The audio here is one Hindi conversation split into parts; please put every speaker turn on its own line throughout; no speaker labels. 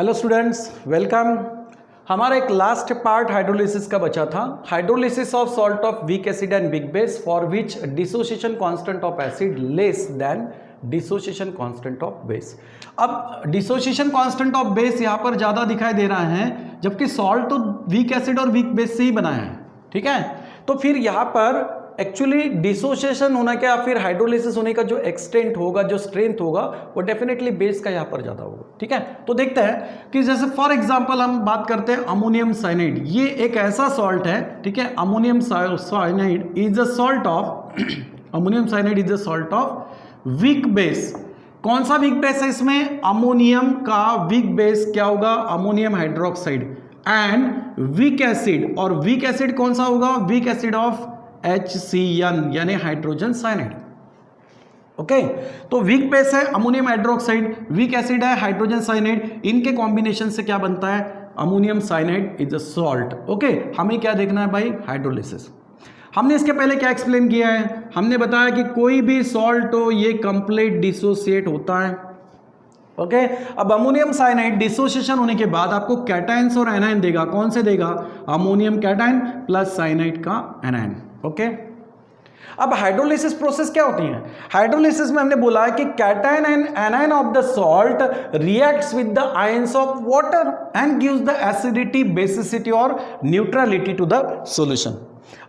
Hello students, welcome. हमारा एक लास्ट पार्ट हाइड्रोलिसिस का बचा था। Hydrolysis of salt of weak acid and big base for which dissociation constant of acid less than dissociation constant of base. अब डिसोसिएशन कांस्टेंट ऑफ बेस यहाँ पर ज़्यादा दिखाई दे रहा है, जबकि सॉल्ट तो वीक एसिड और वीक बेस से ही बना है। ठीक है, तो फिर यहाँ पर एक्चुअली डिसोसिएशन होना क्या, फिर हाइड्रोलिसिस होने का जो एक्सटेंट होगा, जो स्ट्रेंथ होगा, वो डेफिनेटली बेस का यहाँ पर ज़्यादा होगा। ठीक है, तो देखते हैं कि जैसे फॉर एग्जांपल हम बात करते हैं अमोनियम साइनाइड। ये एक ऐसा सॉल्ट है, ठीक है, ammonium cyanide is a salt of ammonium cyanide is a salt of weak base. कौन सा वीक बेस है इसमें? अमोनियम का वीक बेस क्या होगा? Ammonium hydroxide and weak acid. और वीक एसिड कौन सा होगा? वीक एसिड ऑफ HCN यानी हाइड्रोजन साइनाइड। ओके, तो वीक बेस है अमोनियम हाइड्रोक्साइड, वीक एसिड है हाइड्रोजन साइनाइड। इनके कॉम्बिनेशन से क्या बनता है? Ammonium cyanide is a salt. Okay, हमें क्या देखना है भाई? हाइड्रोलिसिस। हमने इसके पहले क्या एक्सप्लेन किया है? हमने बताया कि कोई भी सॉल्ट हो ये कंप्लीट डिसोसिएट होता है। ओके, अब अमोनियम साइनाइड डिसोसिएशन होने के बाद आपको कैटायंस और एनायन देगा। कौन से देगा? अमोनियम कैटायन प्लस साइनाइड का एनायन। ओके, अब हाइड्रोलिसिस प्रोसेस क्या होती है? हाइड्रोलिसिस में हमने बोला है कि cation and anion of the salt reacts with the ions of water and gives the acidity, basicity और न्यूट्रलिटी टू द सॉल्यूशन।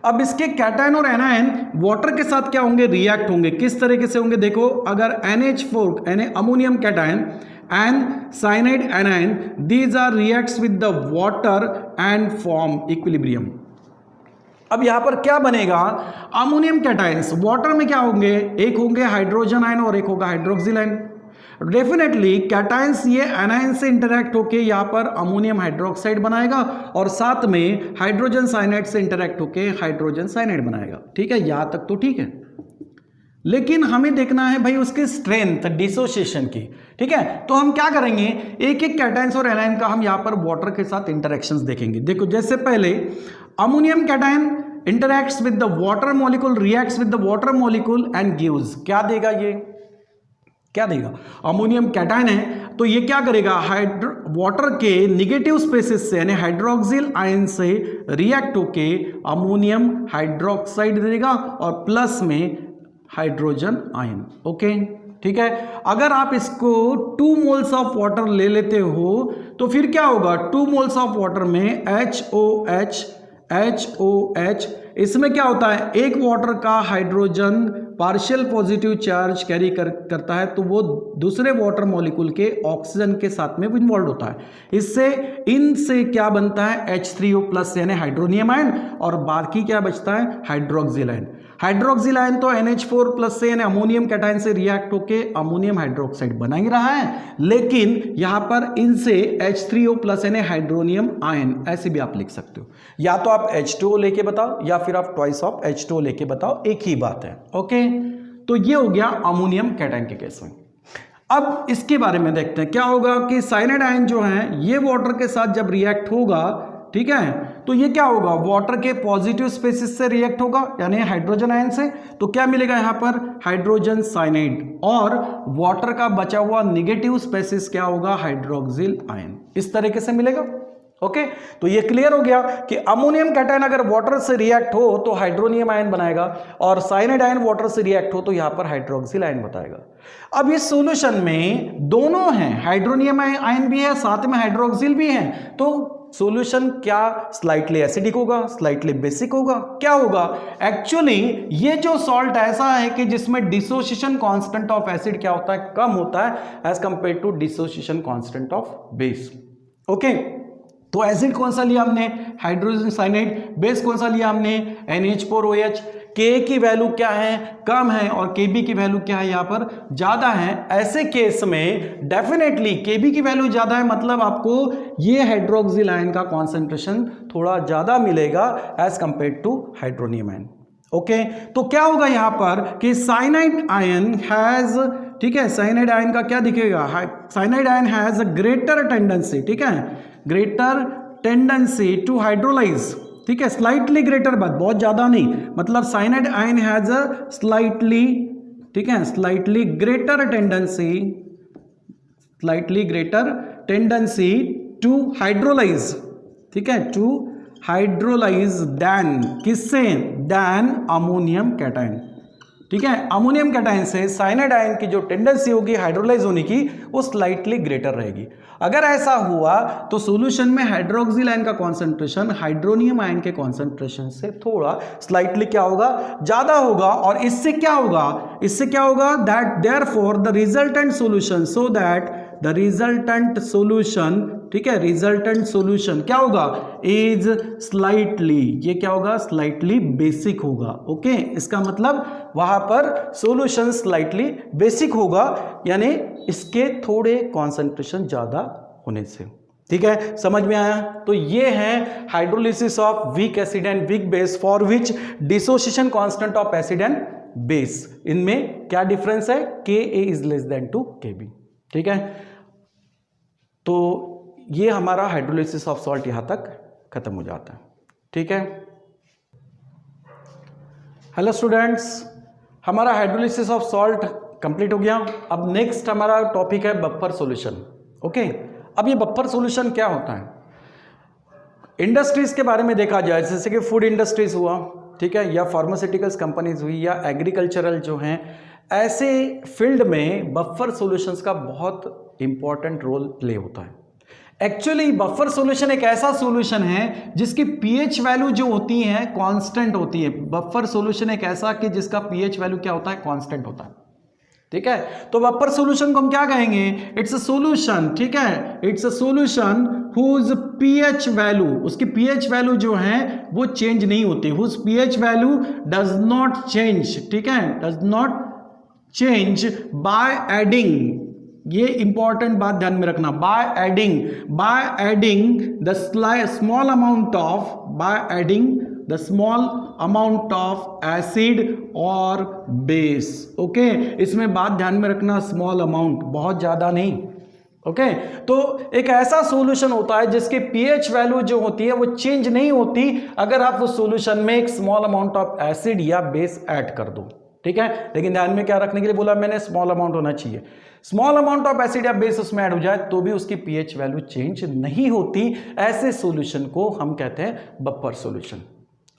अब इसके कैटायन और एनायन वाटर के साथ क्या होंगे? रिएक्ट होंगे। किस तरीके से होंगे? देखो, अगर NH4 यानी ammonium cation and cyanide anion, these are reacts with the water and form equilibrium. अब यहां पर क्या बनेगा? अमोनियम कैटायंस वाटर में क्या होंगे? एक होंगे हाइड्रोजन आयन और एक होगा हाइड्रोक्सिल आयन। डेफिनेटली कैटायंस ये एनायन से इंटरैक्ट होके यहां पर अमोनियम हाइड्रोक्साइड बनाएगा और साथ में हाइड्रोजन साइनाइड से इंटरैक्ट होके हाइड्रोजन साइनाइड बनाएगा। ठीक है, यहां तक तो ठीक है, लेकिन हमें देखना है भाई उसकी स्ट्रेंथ डिसोसिएशन की। ठीक है, तो हम क्या करेंगे? एक एक कैटायंस और एनायन का हम यहां पर वाटर के साथ इंटरेक्शंस देखेंगे। देखो, जैसे पहले ammonium cation interacts with the water molecule, reacts with the water molecule and gives, क्या देगा? ये क्या देगा? अमोनियम कैटायन है तो ये क्या करेगा? वाटर के निगेटिव स्पेसिस से यानी हाइड्रोक्सिल आयन से रिएक्ट होके अमोनियम हाइड्रोक्साइड देगा और प्लस में हाइड्रोजन आयन। ओके, ठीक है। अगर आप इसको 2 मोल्स ऑफ वाटर ले लेते हो तो फिर क्या होगा? 2 मोल्स ऑफ वाटर में HOH, इसमें क्या होता है? एक वाटर का hydrogen partial positive charge carry करता है, तो वो दूसरे वाटर मॉलिक्यूल के ऑक्सीजन के साथ में इन्वॉल्व होता है। इससे इनसे क्या बनता है? H3O प्लस यानी हाइड्रोनियम आयन, और बाकी क्या बचता है? Hydroxyl ion. हाइड्रोक्सिल आयन तो NH4 प्लस से यानी अमोनियम कैटायन से रिएक्ट होके अमोनियम हाइड्रोक्साइड बना ही रहा है, लेकिन यहां पर इनसे H3O प्लस यानी हाइड्रोनियम आयन, ऐसे भी आप लिख सकते हो। या तो आप H2O लेके बताओ या फिर आप ट्वाइस ऑफ H2O लेके बताओ, एक ही बात है। ओके, तो ये हो गया अमोनियम कैटायन के केस में। अब इसके बारे में देखते हैं क्या होगा कि साइनाइड आयन जो है ये वाटर के साथ जब रिएक्ट होगा, ठीक है, तो ये क्या होगा? वाटर के पॉजिटिव स्पेसिस से रिएक्ट होगा यानी हाइड्रोजन आयन से, तो क्या मिलेगा यहां पर? Hydrogen cyanide. और वाटर का बचा हुआ निगेटिव स्पेसिस क्या होगा? Hydroxyl ion. इस तरीके से मिलेगा। ओके, तो ये क्लियर हो गया कि अमोनियम कैटायन अगर वाटर से रिएक्ट हो तो हाइड्रोनियम आयन बनाएगा, और साइनाइड आयन वाटर से रिएक्ट हो तो यहां पर हाइड्रोक्सिल आयन बताएगा। अब इस सॉल्यूशन में दोनों हैं, हाइड्रोनियम आयन भी है, साथ में हाइड्रोक्सिल भी है, तो सॉल्यूशन क्या? स्लाइटली एसिडिक होगा, स्लाइटली बेसिक होगा, क्या होगा? एक्चुअली ये जो सॉल्ट ऐसा है कि जिसमें डिसोसिएशन कांस्टेंट ऑफ एसिड क्या होता है? कम होता है as compare to dissociation constant of base. Okay, तो एसिड कौन सा लिया हमने? Hydrogen cyanide. बेस कौन सा लिया हमने? NH4OH। K की वैल्यू क्या है? कम है, और Kb की वैल्यू क्या है? यहां पर ज्यादा है। ऐसे केस में डेफिनेटली Kb की वैल्यू ज्यादा है, मतलब आपको ये हाइड्रोक्सिल आयन का कॉन्सेंट्रेशन थोड़ा ज्यादा मिलेगा as compare to hydronium ion. Okay, तो क्या होगा यहां पर कि साइनाइड आयन हैज, ठीक है, साइनाइड आयन का क्या दिखेगा? Cyanide ion has a greater tendency, ठीक है, ग्रेटर टेंडेंसी टू हाइड्रोलाइज। ठीक है, स्लाइटली ग्रेटर, बात बहुत ज्यादा नहीं, मतलब cyanide ion has a slightly, ठीक है, slightly greater tendency tendency to hydrolyse, ठीक है, टू हाइड्रोलाइज देन, किससे, देन अमोनियम कैटायन, ठीक है। अमोनियम कैटायन से साइनाइड आयन की जो टेंडेंसी होगी हाइड्रोलाइज होने की वो स्लाइटली ग्रेटर रहेगी। अगर ऐसा हुआ तो सॉल्यूशन में हाइड्रोक्सिल आयन का कॉन्सेंट्रेशन हाइड्रोनियम आयन के कॉन्सेंट्रेशन से थोड़ा स्लाइटली क्या होगा, ज्यादा होगा। और इससे क्या होगा, इससे क्या होगा, that therefore the resultant solution, so that the resultant solution, ठीक है, रिजल्टेंट सॉल्यूशन क्या होगा, इज स्लाइटली, ये क्या होगा, स्लाइटली बेसिक होगा। ओके, इसका मतलब वहां पर सॉल्यूशन स्लाइटली बेसिक होगा, यानी इसके थोड़े कॉन्सेंट्रेशन ज्यादा होने से, ठीक है, समझ में आया। तो ये है hydrolysis of weak acid and weak base for which dissociation constant of acid and base, इनमें क्या डिफरेंस है, Ka is less than to Kb, ठीक है। तो ये हमारा हाइड्रोलिसिस ऑफ सॉल्ट यहां तक खत्म हो जाता है, ठीक है। हेलो स्टूडेंट्स, हमारा हाइड्रोलिसिस ऑफ सॉल्ट कंप्लीट हो गया। अब नेक्स्ट हमारा टॉपिक है बफर सॉल्यूशन। ओके, अब ये बफर सॉल्यूशन क्या होता है, इंडस्ट्रीज के बारे में देखा जाए, जैसे कि फूड इंडस्ट्रीज हुआ, ठीक है, या फार्मास्यूटिकल्स कंपनीज हुई, या एग्रीकल्चरल जो हैं, ऐसे फील्ड में बफर सॉल्यूशंस का बहुत इंपॉर्टेंट रोल प्ले होता है। एक्चुअली बफर सॉल्यूशन एक ऐसा सॉल्यूशन है जिसकी पीएच वैल्यू जो होती है कांस्टेंट होती है। बफर सॉल्यूशन एक ऐसा कि जिसका पीएच वैल्यू क्या होता है, कांस्टेंट होता है, ठीक है। तो बफर सॉल्यूशन को हम क्या कहेंगे, इट्स अ सॉल्यूशन, ठीक है, it's a solution whose pH value, उसकी पीएच वैल्यू जो है वो चेंज नहीं होती, whose pH value does not change, ठीक है, does not change by adding, ये इंपॉर्टेंट बात ध्यान में रखना, by adding the small amount of, by adding the small amount of acid और बेस। ओके, इसमें बात ध्यान में रखना, स्मॉल अमाउंट, बहुत ज्यादा नहीं। ओके, तो एक ऐसा सॉल्यूशन होता है जिसकी पीएच वैल्यू जो होती है वो चेंज नहीं होती अगर आप उस सॉल्यूशन में एक स्मॉल अमाउंट ऑफ एसिड या बेस ऐड कर दो, ठीक है। लेकिन ध्यान में क्या रखने के लिए बोला मैंने, स्मॉल अमाउंट होना चाहिए। स्मॉल अमाउंट ऑफ एसिड या बेस उसमें ऐड हो जाए तो भी उसकी पीएच वैल्यू चेंज नहीं होती, ऐसे सॉल्यूशन को हम कहते हैं बफर सॉल्यूशन।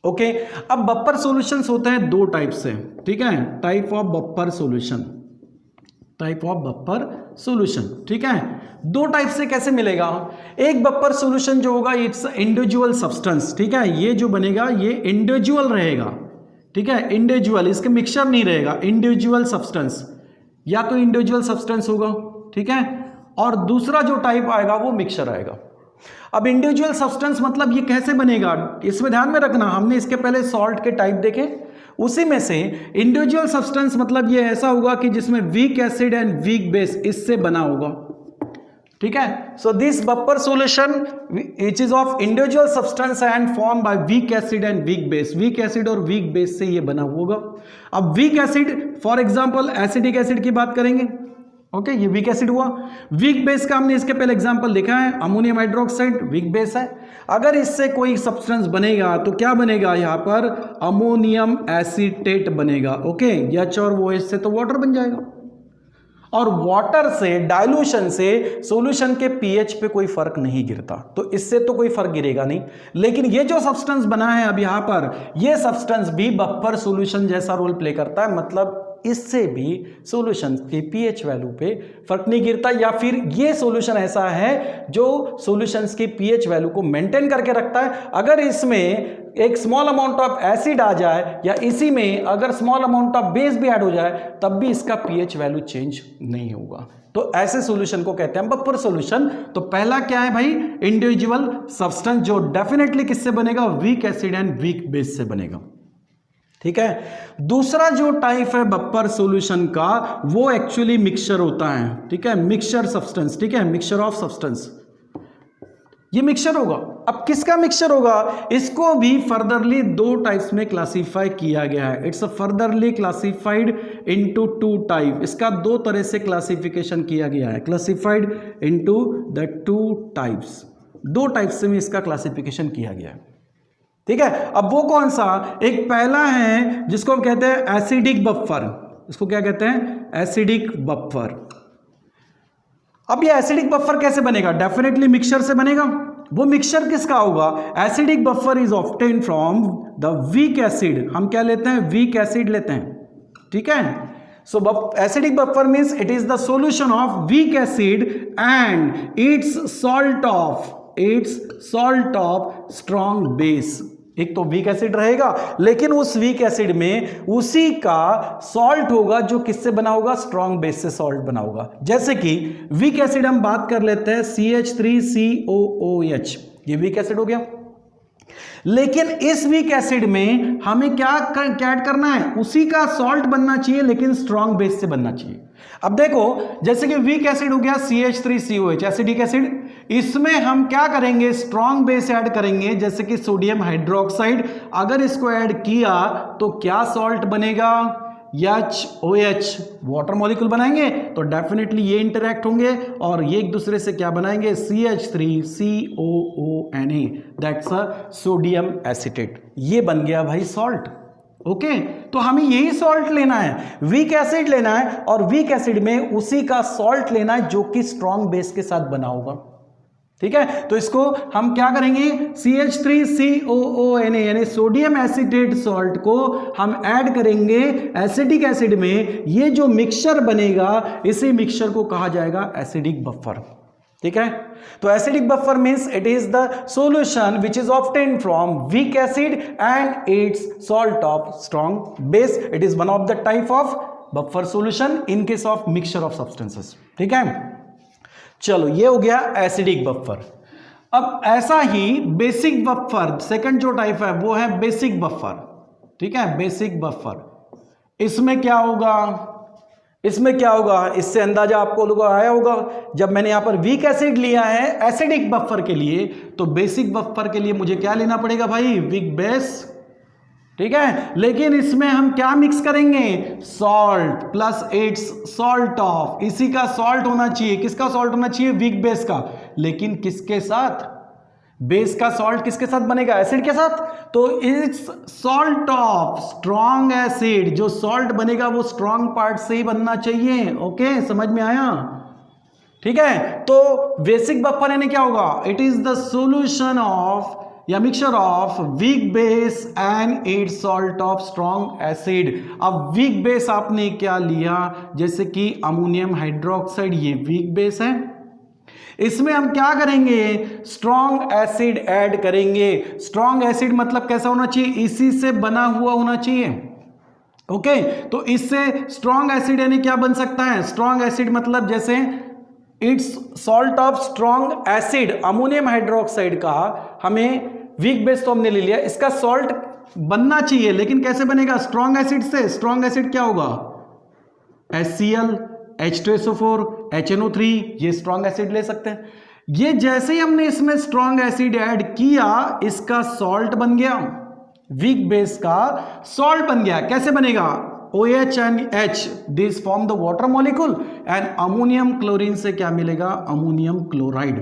ओके, अब बफर सॉल्यूशंस होते हैं दो टाइप से, ठीक है, type of buffer solution, type of buffer solution, ठीक है। दो टाइप से कैसे मिलेगा, एक बफर सॉल्यूशन जो होगा इट्स इंडिविजुअल सब्सटेंस, ठीक है, ये जो बनेगा ये इंडिविजुअल रहेगा, ठीक है, इंडिविजुअल, इसके मिक्सचर नहीं रहेगा, इंडिविजुअल सब्सटेंस, या तो इंडिविजुअल सब्सटेंस होगा, ठीक है, और दूसरा जो टाइप आएगा वो मिक्सचर आएगा। अब इंडिविजुअल सब्सटेंस मतलब ये कैसे बनेगा, इसमें ध्यान में रखना, हमने इसके पहले सॉल्ट के टाइप देखे, उसी में से इंडिविजुअल सब्सटेंस मतलब ये ऐसा होगा कि जिसमें week acid and weak base इससे बना होगा, ठीक है। So this buffer solution which is of individual substance and form by week acid and weak base, weak acid और वीक बेस से ये बना होगा। अब weak acid for example acidic acid की बात करेंगे, ओके, ये वीक एसिड हुआ। वीक बेस का हमने इसके पहले एग्जांपल देखा है, अमोनियम हाइड्रोक्साइड वीक बेस है। अगर इससे कोई सब्सटेंस बनेगा तो क्या बनेगा, यहां पर अमोनियम एसीटेट बनेगा, ओके, एच और वो एच से तो वाटर बन जाएगा, और वाटर से, डाइल्यूशन से सॉल्यूशन के पीएच पे कोई फर्क नहीं गिरता, तो इससे तो कोई फर्क गिरेगा नहीं। लेकिन ये जो सब्सटेंस बना है अब यहां पर, ये सब्सटेंस भी बफर सॉल्यूशन जैसा रोल प्ले करता है, मतलब इससे भी सॉल्यूशन के पीएच वैल्यू पे फर्क नहीं गिरता, या फिर ये सॉल्यूशन ऐसा है जो सॉल्यूशंस की पीएच वैल्यू को मेंटेन करके रखता है। अगर इसमें एक स्मॉल अमाउंट ऑफ एसिड आ जाए या इसी में अगर स्मॉल अमाउंट ऑफ बेस भी ऐड हो जाए तब भी इसका पीएच वैल्यू चेंज नहीं होगा, तो ऐसे सॉल्यूशन को कहते हैं बफर सॉल्यूशन। तो पहला क्या है भाई, इंडिविजुअल सब्सटेंस जो डेफिनेटली किससे बनेगा, week acid and weak base से बनेगा, ठीक है। दूसरा जो टाइप है बफर सॉल्यूशन का वो एक्चुअली मिक्सचर होता है, ठीक है, मिक्सचर सब्सटेंस, ठीक है, मिक्सचर ऑफ सब्सटेंस, ये मिक्सचर होगा। अब किसका मिक्सचर होगा, इसको भी फर्दरली दो टाइप्स में क्लासिफाई किया गया है, it's furtherly classified into two type, इसका दो तरह से क्लासिफिकेशन किया गया है, classified into the two types, दो टाइप्स से इसका क्लासिफिकेशन किया गया है, ठीक है। अब वो कौन सा, एक पहला है जिसको हम कहते हैं एसिडिक बफर, इसको क्या कहते हैं, एसिडिक बफर, अब ये एसिडिक बफर कैसे बनेगा? डेफिनेटली मिक्सचर से बनेगा। वो मिक्सचर किसका होगा? Acidic buffer is obtain from the weak acid. हम क्या लेते हैं? वीक एसिड लेते हैं, ठीक है। So acidic buffer means it is the solution of weak acid and it's salt of strong base. एक तो वीक एसिड रहेगा, लेकिन उस वीक एसिड में उसी का सॉल्ट होगा जो किससे बना होगा? स्ट्रॉन्ग बेस से सॉल्ट बना होगा। जैसे कि वीक एसिड हम बात कर लेते हैं CH3COOH, ये वीक एसिड हो गया। लेकिन इस वीक एसिड में हमें क्या ऐड करना है? उसी का सॉल्ट बनना चाहिए, लेकिन स्ट्रॉन्ग बेस से बनना चाहिए। अब देखो, जैसे कि वीक एसिड हो गया CH3COH, एसिडिक एसिड, इसमें हम क्या करेंगे? स्ट्रॉन्ग बेस ऐड करेंगे, जैसे कि सोडियम हाइड्रोक्साइड। अगर इसको ऐड किया तो क्या सॉल्ट बनेगा? HOH, वाटर मॉलिक्यूल बनाएंगे, तो डेफिनेटली ये इंटरैक्ट होंगे और ये एक दूसरे से क्या बनाएंगे? CH3COONA, that's a sodium acetate. ये बन गया भाई सॉल्ट। ओके, तो हमें यही सॉल्ट लेना है, वीक एसिड लेना है, और वीक एसिड में उसी का सॉल्ट लेना है जो कि स्ट्रॉन्ग बेस के साथ बना होगा, ठीक है। तो इसको हम क्या करेंगे? CH3COONA यानी सोडियम एसीटेट सॉल्ट को हम ऐड करेंगे एसिडिक एसिड में। ये जो मिक्सचर बनेगा, इसी मिक्सचर को कहा जाएगा एसिडिक बफर, ठीक है। तो acidic buffer means it is the solution which is obtained from week acid and it's salt of strong base. It is one of the type of buffer solution in case of mixture of substances, ठीक है। चलो, ये हो गया एसिडिक बफर। अब ऐसा ही बेसिक बफर, सेकंड जो टाइप है वो है बेसिक बफर, ठीक है। बेसिक बफर, इसमें क्या होगा? इससे अंदाजा आपको लोगों आया होगा। जब मैंने यहां पर वीक एसिड लिया है एसिडिक बफर के लिए, तो बेसिक बफर के लिए मुझे क्या लेना पड़ेगा भाई? वीक बेस, ठीक है। लेकिन इसमें हम क्या मिक्स करेंगे? Salt plus it's salt of, इसी का सॉल्ट होना चाहिए। किसका सॉल्ट होना चाहिए? वीक बेस का। लेकिन किसके साथ? बेस का सॉल्ट किसके साथ बनेगा? एसिड के साथ। तो it's salt of strong acid, जो सॉल्ट बनेगा वो स्ट्रॉन्ग पार्ट से ही बनना चाहिए। ओके, समझ में आया? ठीक है। तो बेसिक बफर यानी क्या होगा? It is the solution of या mixture of weak base and it's salt of strong acid. अब वीक बेस आपने क्या लिया? जैसे कि अमोनियम हाइड्रोक्साइड, ये वीक बेस है। इसमें हम क्या करेंगे? स्ट्रॉन्ग एसिड ऐड करेंगे। स्ट्रॉन्ग एसिड मतलब कैसा होना चाहिए? इसी से बना हुआ होना चाहिए। ओके, तो इससे स्ट्रॉन्ग एसिड यानी क्या बन सकता है? स्ट्रॉन्ग एसिड मतलब जैसे it's salt of strong acid, ammonium hydroxide का हमें वीक बेस तो हमने ले लिया, इसका सॉल्ट बनना चाहिए, लेकिन कैसे बनेगा? स्ट्रॉन्ग एसिड से। स्ट्रॉन्ग एसिड क्या होगा? HCl, H2SO4, HNO3, ये स्ट्रॉन्ग एसिड ले सकते हैं। ये जैसे ही हमने इसमें स्ट्रॉन्ग एसिड ऐड किया, इसका सॉल्ट बन गया, वीक बेस का सॉल्ट बन गया। कैसे बनेगा? OH and H, this form the water molecule and ammonium chlorine से क्या मिलेगा? Ammonium chloride.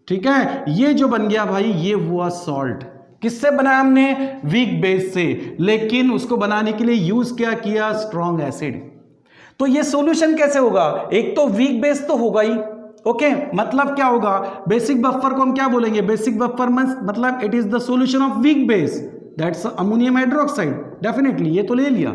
ठीक है, ये जो बन गया भाई, ये हुआ सॉल्ट। किससे बनाया हमने? वीक बेस से। लेकिन उसको बनाने के लिए यूज क्या किया? Strong acid. तो ये सॉल्यूशन कैसे होगा? एक तो वीक बेस तो होगा ही। ओके, मतलब क्या होगा? बेसिक बफर को हम क्या बोलेंगे? बेसिक बफर मतलब it is the solution of weak base, that's ammonium hydroxide. Definitely ये तो ले लिया,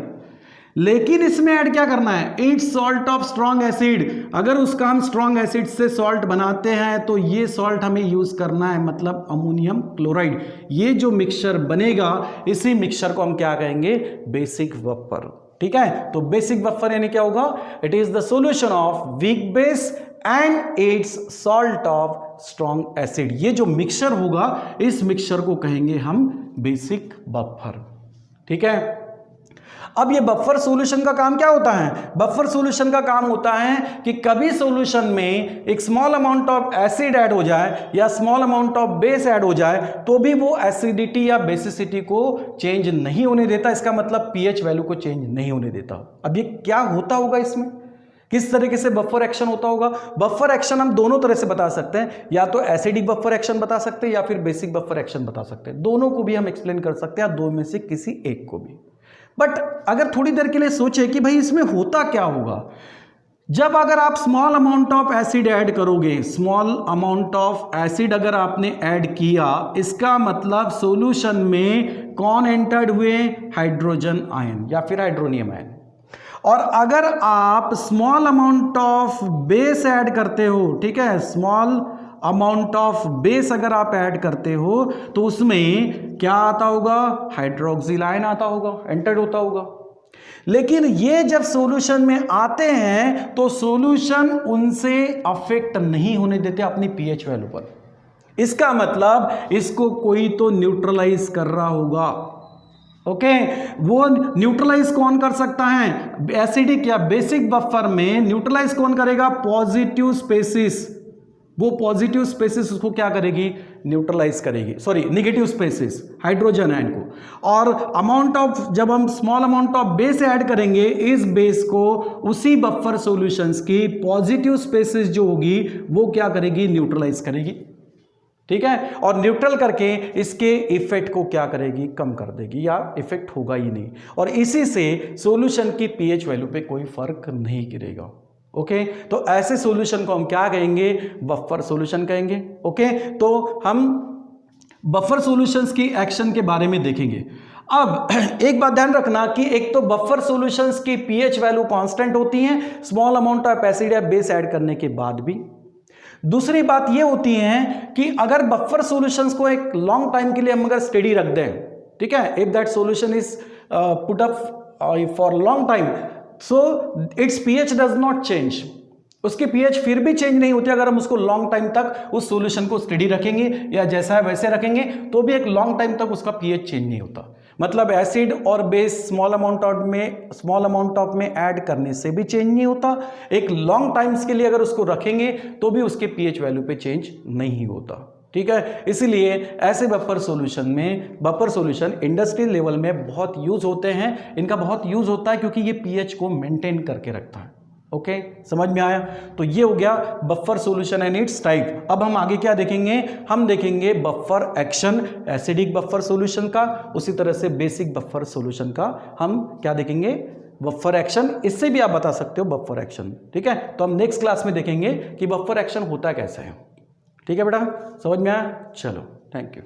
लेकिन इसमें ऐड क्या करना है? It's salt of strong acid. अगर उसका हम स्ट्रॉन्ग एसिड से सॉल्ट बनाते हैं तो ये सॉल्ट हमें यूज करना है, मतलब अमोनियम क्लोराइड। ये जो मिक्सचर बनेगा, इसी मिक्सचर को हम क्या कहेंगे? Basic buffer. ठीक है, तो बेसिक बफर यानी क्या होगा? It is the solution of weak base and it's salt of strong acid. ये जो मिक्सचर होगा, इस मिक्सचर को कहेंगे हम बेसिक बफर। ठीक है, अब ये बफर सॉल्यूशन का काम क्या होता है? बफर सॉल्यूशन का काम होता है कि कभी सॉल्यूशन में एक small amount of acid add हो जाए या small amount of base add हो जाए, तो भी वो एसिडिटी या बेसिसिटी को चेंज नहीं होने देता। इसका मतलब पीएच वैल्यू को चेंज नहीं होने देता। अब ये क्या होता होगा इसमें? किस तरीके से बफर एक्शन होता होगा? बफर एक्शन हम दोनों तरह से बता सकते हैं, या तो एसिडिक बफर एक्शन बता सकते हैं या फिर बेसिक बफर एक्शन बता सकते हैं। दोनों को भी हम एक्सप्लेन कर सकते हैं, दो में से किसी एक को भी। बट अगर थोड़ी देर के लिए सोचे कि भाई इसमें होता क्या होगा, जब अगर आप small amount of acid add करोगे, स्मॉल अमाउंट ऑफ एसिड अगर आपने ऐड किया, इसका मतलब सॉल्यूशन में कौन एंटर्ड हुए? हाइड्रोजन आयन या फिर हाइड्रोनियम आयन। और अगर आप small amount of base add करते हो, ठीक है, स्मॉल अमाउंट ऑफ बेस अगर आप ऐड करते हो तो उसमें क्या आता होगा? हाइड्रोक्सिल आयन आता होगा, एंटर्ड होता होगा। लेकिन ये जब सॉल्यूशन में आते हैं तो सॉल्यूशन उनसे अफेक्ट नहीं होने देते अपनी पीएच वैल्यू पर। इसका मतलब इसको कोई तो न्यूट्रलाइज कर रहा होगा। ओके, वो न्यूट्रलाइज कौन कर सकता है? एसिडिक या बेसिक बफर में न्यूट्रलाइज कौन करेगा? Positive species. वो पॉजिटिव स्पेसिस उसको क्या करेगी? न्यूट्रलाइज करेगी, sorry negative species, hydrogen ion को। और अमाउंट ऑफ, जब हम small amount of base add करेंगे, इस बेस को उसी बफर सॉल्यूशंस की पॉजिटिव स्पेसिस जो होगी वो क्या करेगी? न्यूट्रलाइज करेगी, ठीक है। और न्यूट्रल करके इसके इफेक्ट को क्या करेगी? कम कर देगी, या इफेक्ट होगा ही नहीं। और इसी से सॉल्यूशन की पीएच वैल्यू पे कोई फर्क नहीं गिरेगा। ओके, तो ऐसे सॉल्यूशन को हम क्या कहेंगे? बफर सॉल्यूशन कहेंगे। ओके, तो हम बफर सॉल्यूशंस की एक्शन के बारे में देखेंगे। अब एक बात ध्यान रखना कि एक तो बफर सॉल्यूशंस की पीएच वैल्यू कांस्टेंट होती है स्मॉल अमाउंट ऑफ एसिड या बेस ऐड करने के बाद भी। दूसरी बात ये होती है कि अगर बफर सॉल्यूशंस को एक लॉन्ग टाइम के लिए हम अगर स्टेडी रख दें, ठीक है, if that solution is put up for long time, so it's pH does not change, उसकी पीएच फिर भी चेंज नहीं होती अगर हम उसको लॉन्ग टाइम तक उस सॉल्यूशन को स्टेडी रखेंगे या जैसा है वैसे रखेंगे, तो भी एक लॉन्ग टाइम तक उसका पीएच चेंज नहीं होता। मतलब एसिड और बेस स्मॉल अमाउंट ऑफ में ऐड करने से भी चेंज नहीं होता, एक लॉन्ग टाइम्स के लिए अगर उसको रखेंगे तो भी उसके पीएच वैल्यू पे चेंज नहीं होता, ठीक है। इसीलिए ऐसे बफर सॉल्यूशन इंडस्ट्रियल लेवल में बहुत यूज होते हैं। इनका बहुत यूज होता है क्योंकि ये पीएच को मेंटेन करके रखता है। ओके, समझ में आया? तो ये हो गया buffer solution and it's type. अब हम आगे क्या देखेंगे? हम देखेंगे buffer action, acidic buffer solution का, उसी तरह से बेसिक बफर सॉल्यूशन का हम क्या देखेंगे? Buffer action. इससे भी आप बता सकते हो बफर एक्शन, ठीक है। तो हम नेक्स्ट क्लास में देखेंगे कि बफर एक्शन होता कैसे है, ठीक है बेटा, समझ में आया? चलो, थैंक यू।